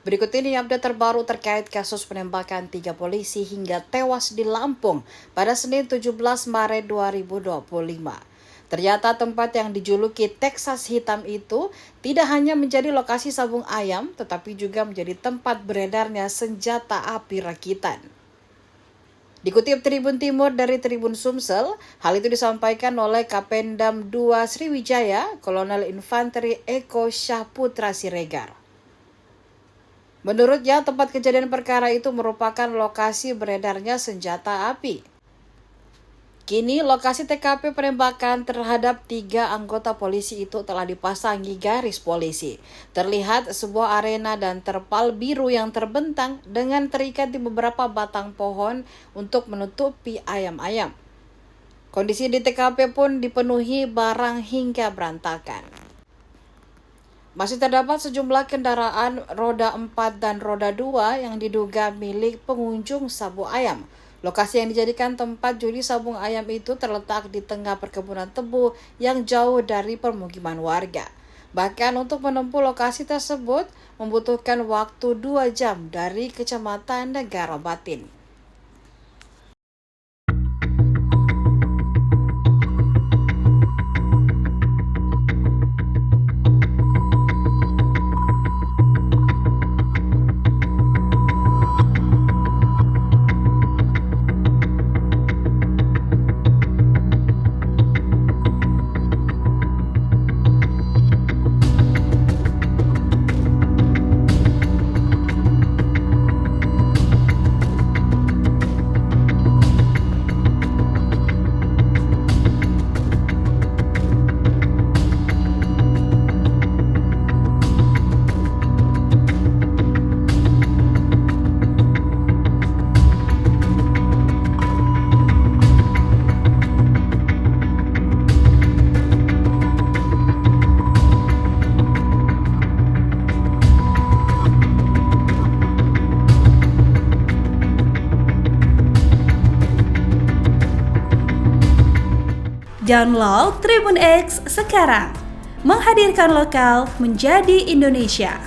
Berikut ini update terbaru terkait kasus penembakan 3 polisi hingga tewas di Lampung pada Senin 17 Maret 2025. Ternyata tempat yang dijuluki Texas Hitam itu tidak hanya menjadi lokasi sabung ayam, tetapi juga menjadi tempat beredarnya senjata api rakitan. Dikutip Tribun Timur dari Tribun Sumsel, hal itu disampaikan oleh Kapendam 2 Sriwijaya, Kolonel Infanteri Eko Syahputra Siregar. Menurutnya, tempat kejadian perkara itu merupakan lokasi beredarnya senjata api. Kini, lokasi TKP penembakan terhadap 3 anggota polisi itu telah dipasangi garis polisi. Terlihat sebuah arena dan terpal biru yang terbentang dengan terikat di beberapa batang pohon untuk menutupi ayam-ayam. Kondisi di TKP pun dipenuhi barang hingga berantakan. Masih terdapat sejumlah kendaraan roda 4 dan roda 2 yang diduga milik pengunjung sabung ayam. Lokasi yang dijadikan tempat judi sabung ayam itu terletak di tengah perkebunan tebu yang jauh dari permukiman warga. Bahkan untuk menempuh lokasi tersebut membutuhkan waktu 2 jam dari Kecamatan Negara Batin. Download Tribun X sekarang, menghadirkan lokal menjadi Indonesia.